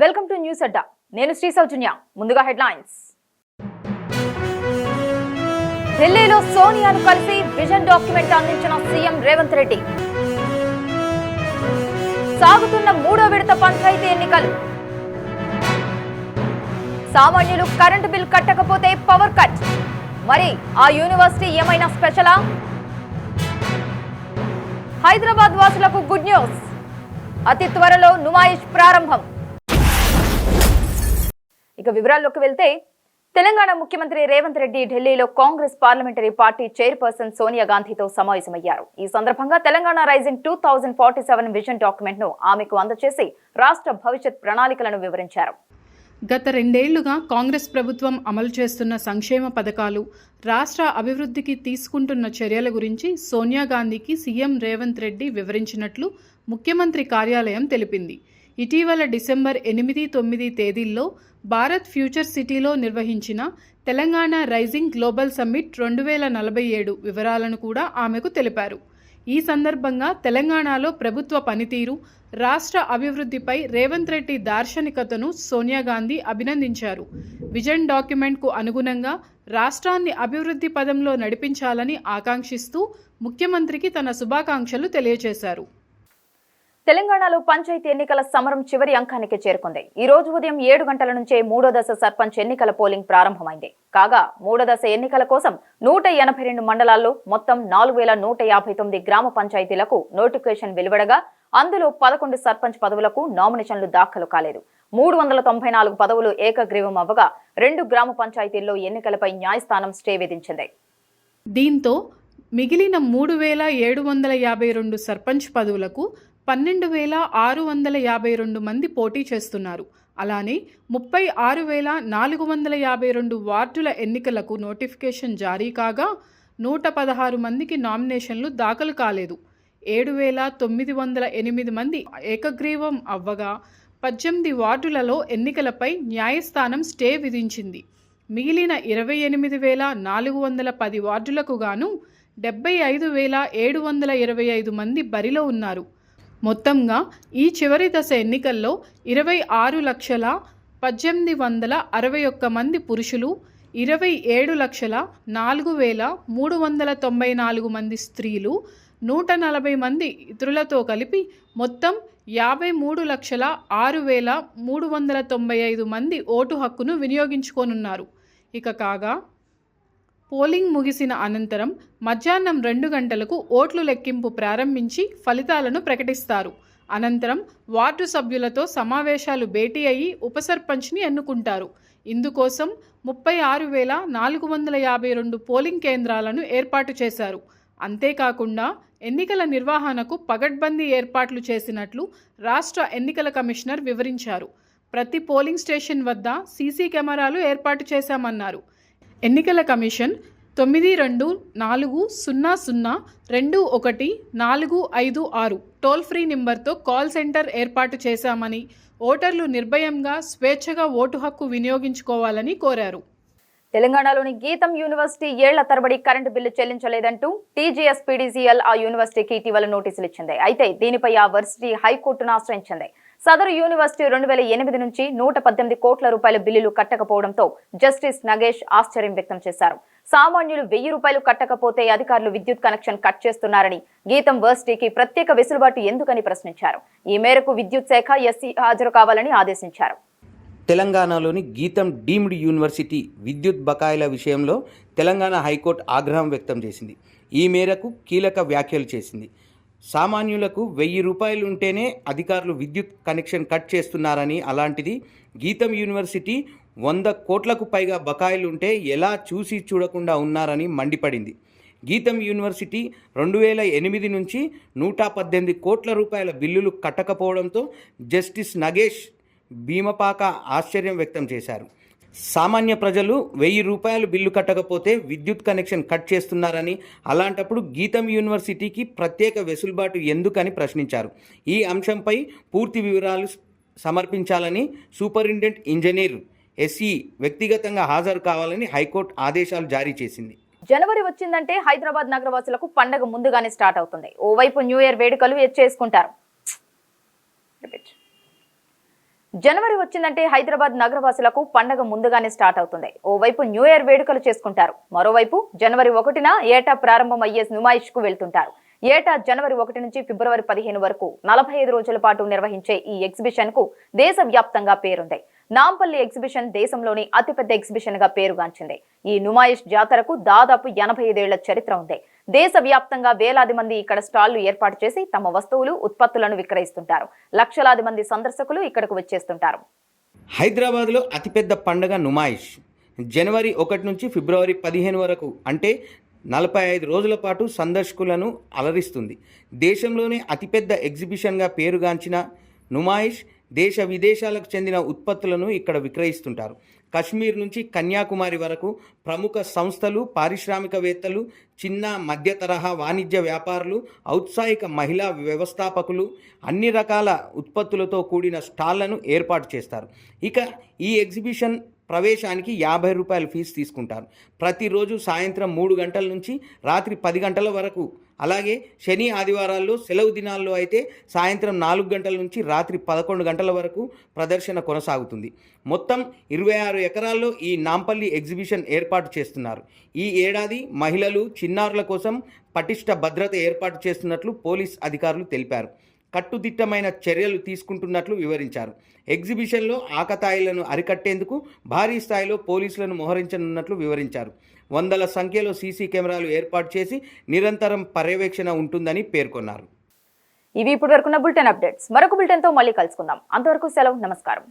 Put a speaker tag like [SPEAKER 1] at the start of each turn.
[SPEAKER 1] Welcome to news అడ్డా. నేను శ్రీ సౌజన్య. ముందుగా headlines. ఢిల్లీలో సోనియాను కలిసి విజన్ డాక్యుమెంట్ అందించిన సీఎం రేవంత్ రెడ్డి. సాగుతున్న మూడో విడత పంచాయతీ ఎన్నికలు. సామాన్యులు కరెంటు బిల్ కట్టకపోతే పవర్ కట్. మరి ఆ యూనివర్సిటీ ఏమైనా స్పెషలా? హైదరాబాద్ వాసులకు గుడ్ న్యూస్. అతి త్వరలో నుమాయిష్ ప్రారంభం. ఇక వివరాల్లోకి వెళ్తే, తెలంగాణ ముఖ్యమంత్రి రేవంత్ రెడ్డి ఢిల్లీలో Congress parliamentary party chairperson Sonia గాంధీతో సమావేశమయ్యారు. ఈ సందర్భంగా తెలంగాణ రైజింగ్ 2047 విజన్ డాక్యుమెంట్ ను ఆమెకు అందజేసి రాష్ట్ర భవిష్యత్ ప్రణాళికలను వివరించారు.
[SPEAKER 2] గత 2 ఏళ్లుగా కాంగ్రెస్ ప్రభుత్వం అమలు చేస్తున్న సంక్షేమ పథకాలు, రాష్ట్ర అభివృద్ధికి తీసుకుంటున్న చర్యల గురించి సోనియా గాంధీకి సీఎం రేవంత్ రెడ్డి వివరించినట్లు ముఖ్యమంత్రి కార్యాలయం తెలిపింది. ఇటీవల డిసెంబర్ 8, 9 తేదీల్లో భారత్ ఫ్యూచర్ సిటీలో నిర్వహించిన తెలంగాణ రైజింగ్ గ్లోబల్ సమ్మిట్ 2047 వివరాలను కూడా ఆమెకు తెలిపారు. ఈ సందర్భంగా తెలంగాణలో ప్రభుత్వ పనితీరు, రాష్ట్ర అభివృద్ధిపై రేవంత్ రెడ్డి దార్శనికతను సోనియా గాంధీ అభినందించారు. విజన్ డాక్యుమెంట్కు అనుగుణంగా రాష్ట్రాన్ని అభివృద్ధి పదంలో నడిపించాలని ఆకాంక్షిస్తూ ముఖ్యమంత్రికి తన శుభాకాంక్షలు తెలియజేశారు.
[SPEAKER 1] తెలంగాణలో పంచాయతీ ఎన్నికల సమరం చివరి అంకానికి చేరుకుంది. ఈ రోజు ఉదయం 7 గంటల నుంచే మూడో దశ సర్పంచ్ ఎన్నికల పోలింగ్ ప్రారంభమైంది. కాగా మూడో దశ ఎన్నికల కోసం 182 మండలాల్లో మొత్తం 4159 గ్రామ పంచాయతీలకు నోటిఫికేషన్ వెలువడగా అందులో 11 సర్పంచ్ పదవులకు నామినేషన్లు దాఖలు కాలేదు. 394 పదవులు ఏకగ్రీవం అవ్వగా 2 గ్రామ పంచాయతీల్లో ఎన్నికలపై న్యాయస్థానం స్టే విధించింది.
[SPEAKER 2] దీంతో మిగిలిన 3752 సర్పంచ్ పదవులకు 12,652 మంది పోటీ చేస్తున్నారు. అలానే 36,452 వార్డుల ఎన్నికలకు నోటిఫికేషన్ జారీ కాగా 116 మందికి నామినేషన్లు దాఖలు కాలేదు. 7,908 మంది ఏకగ్రీవం అవ్వగా 18 వార్డులలో ఎన్నికలపై న్యాయస్థానం స్టే విధించింది. మిగిలిన 28,410 వార్డులకు గాను 75,725 మంది బరిలో ఉన్నారు. మొత్తంగా ఈ చివరి దశ ఎన్నికల్లో 26,18,61 మంది పురుషులు, 27,04,394 మంది స్త్రీలు, 140 మంది ఇతరులతో కలిపి మొత్తం 53,06,395 మంది ఓటు హక్కును వినియోగించుకోనున్నారు. ఇక కాగా పోలింగ్ ముగిసిన అనంతరం మధ్యాహ్నం 2 గంటలకు ఓట్లు లెక్కింపు ప్రారంభించి ఫలితాలను ప్రకటిస్తారు. అనంతరం వార్డు సభ్యులతో సమావేశాలు భేటీ అయ్యి ఉప సర్పంచ్ని ఎన్నుకుంటారు. ఇందుకోసం 36,452 పోలింగ్ కేంద్రాలను ఏర్పాటు చేశారు. అంతేకాకుండా ఎన్నికల నిర్వహణకు పగడ్బందీ ఏర్పాట్లు చేసినట్లు రాష్ట్ర ఎన్నికల కమిషనర్ వివరించారు. ప్రతి పోలింగ్ స్టేషన్ వద్ద సీసీ కెమెరాలు ఏర్పాటు చేశామన్నారు. ఎన్నికల కమిషన్ 9240021456 టోల్ ఫ్రీ నెంబర్తో కాల్ సెంటర్ ఏర్పాటు చేశామని, ఓటర్లు నిర్భయంగా స్వేచ్ఛగా ఓటు హక్కు వినియోగించుకోవాలని కోరారు.
[SPEAKER 1] తెలంగాణలోని గీతం యూనివర్సిటీ ఏళ్ల తరబడి కరెంటు బిల్లు చెల్లించలేదంటూ టీజీఎస్ పీడీసీఎల్ ఆ యూనివర్సిటీకి ఇటీవల నోటీసులు ఇచ్చింది. అయితే దీనిపై ఆ వర్సిటీ హైకోర్టును ఆశ్రయించింది. సదరు యూనివర్సిటీ 2008 నుంచి 118 కోట్ల రూపాయల బిల్లులు కట్టకపోవడంతో జస్టిస్ నగేష్ ఆశ్చర్యం వ్యక్తం చేశారు. సామాన్యులు 1000 రూపాయలు కట్టకపోతే అధికారులు విద్యుత్ కనెక్షన్ కట్ చేస్తున్నారని, గీతం వర్సిటీకి ప్రత్యేక వెసులుబాటు ఎందుకని ప్రశ్నించారు. ఈ మేరకు విద్యుత్ శాఖ ఎస్సీ హాజరు కావాలని ఆదేశించారు.
[SPEAKER 3] తెలంగాణలోని గీతం డీమ్డ్ యూనివర్సిటీ విద్యుత్ బకాయిల విషయంలో తెలంగాణ హైకోర్టు ఆగ్రహం వ్యక్తం చేసింది. ఈ మేరకు కీలక వ్యాఖ్యలు చేసింది. సామాన్యులకు 1000 రూపాయలు ఉంటేనే అధికారులు విద్యుత్ కనెక్షన్ కట్ చేస్తున్నారని, అలాంటిది గీతం యూనివర్సిటీ 100 కోట్లకు పైగా బకాయిలు ఉంటే ఎలా చూసి చూడకుండా ఉన్నారని మండిపడింది. గీతం యూనివర్సిటీ 2008 నుంచి 118 కోట్ల రూపాయల బిల్లులు కట్టకపోవడంతో జస్టిస్ నగేష్ భీమపాక ఆశ్చర్యం వ్యక్తం చేశారు. సామాన్య ప్రజలు 1000 రూపాయలు బిల్లు కట్టకపోతే విద్యుత్ కనెక్షన్ కట్ చేస్తున్నారని, అలాంటప్పుడు గీతం యూనివర్సిటీకి ప్రత్యేక వెసులుబాటు ఎందుకని ప్రశ్నించారు. ఈ అంశంపై పూర్తి వివరాలు సమర్పించాలని సూపరింటెండెంట్ ఇంజనీర్ ఎస్ఈ వ్యక్తిగతంగా హాజరు కావాలని హైకోర్టు ఆదేశాలు జారీ చేసింది.
[SPEAKER 1] జనవరి వచ్చిందంటే హైదరాబాద్ నగరవాసులకు పండగ ముందుగానే స్టార్ట్ అవుతుంది. ఓవైపు న్యూ ఇయర్ వేడుకలు చేసుకుంటారు. జనవరి వచ్చిందంటే హైదరాబాద్ నగరవాసులకు పండగ ముందుగానే స్టార్ట్ అవుతుంది. ఓవైపు న్యూ ఇయర్ వేడుకలు చేసుకుంటారు, మరోవైపు జనవరి 1న ఏటా ప్రారంభం అయ్యే నుమాయిష్ కు వెళ్తుంటారు. ఏటా జనవరి 1 నుంచి ఫిబ్రవరి 15 వరకు 45 రోజుల పాటు నిర్వహించే ఈ ఎగ్జిబిషన్ కు దేశవ్యాప్తంగా పేరుంది. నాంపల్లి ఎగ్జిబిషన్ దేశంలోని అతిపెద్ద ఎగ్జిబిషన్ గా పేరుగాంచింది. ఈ నుమాయిష్ జాతరకు దాదాపు 85 ఏళ్ల చరిత్ర ఉంది. దేశవ్యాప్తంగా వేలాది మంది ఇక్కడ స్టాళ్లు ఏర్పాటు చేసి తమ వస్తువులు, ఉత్పత్తులను విక్రయిస్తుంటారు. లక్షలాది మంది సందర్శకులు ఇక్కడకు వచ్చేస్తుంటారు.
[SPEAKER 3] హైదరాబాద్లో అతిపెద్ద పండుగ నుమాయిష్ జనవరి 1 నుంచి ఫిబ్రవరి 15 వరకు అంటే 45 రోజుల పాటు సందర్శకులను అలరిస్తుంది. దేశంలోనే అతిపెద్ద ఎగ్జిబిషన్గా పేరుగాంచిన నుమాయిష్ దేశ విదేశాలకు చెందిన ఉత్పత్తులను ఇక్కడ విక్రయిస్తుంటారు. కశ్మీర్ నుంచి కన్యాకుమారి వరకు ప్రముఖ సంస్థలు, పారిశ్రామికవేత్తలు, చిన్న మధ్య తరహా వాణిజ్య వ్యాపారులు, ఔత్సాహిక మహిళా వ్యవస్థాపకులు అన్ని రకాల ఉత్పత్తులతో కూడిన స్టాళ్లను ఏర్పాటు చేస్తారు. ఇక ఈ ఎగ్జిబిషన్ ప్రవేశానికి 50 రూపాయల ఫీజు తీసుకుంటారు. ప్రతిరోజు సాయంత్రం 3 గంటల నుంచి రాత్రి 10 గంటల వరకు, అలాగే శని ఆదివారాల్లో సెలవు దినాల్లో అయితే సాయంత్రం 4 గంటల నుంచి రాత్రి 11 గంటల వరకు ప్రదర్శన కొనసాగుతుంది. మొత్తం 26 ఎకరాల్లో ఈ నాంపల్లి ఎగ్జిబిషన్ ఏర్పాటు చేస్తున్నారు. ఈ ఏడాది మహిళలు, చిన్నారుల కోసం పటిష్ట భద్రత ఏర్పాటు చేస్తున్నట్లు పోలీస్ అధికారులు తెలిపారు. కట్టుదిట్టమైన చర్యలు తీసుకుంటున్నట్లు వివరించారు. ఎగ్జిబిషన్లో ఆకతాయిలను అరికట్టేందుకు భారీ స్థాయిలో పోలీసులను మోహరించనున్నట్లు వివరించారు. వందల సంఖ్యలో సీసీ కెమెరాలు ఏర్పాటు చేసి నిరంతరం పర్యవేక్షణ ఉంటుందని పేర్కొన్నారు.
[SPEAKER 1] ఇవి ఇప్పటి వరకున్న బులెటిన్ అప్డేట్స్. మరొక బులెటిన్ తో మళ్ళీ కలుసుకుందాం. అంతవరకు సెలవు, నమస్కారం.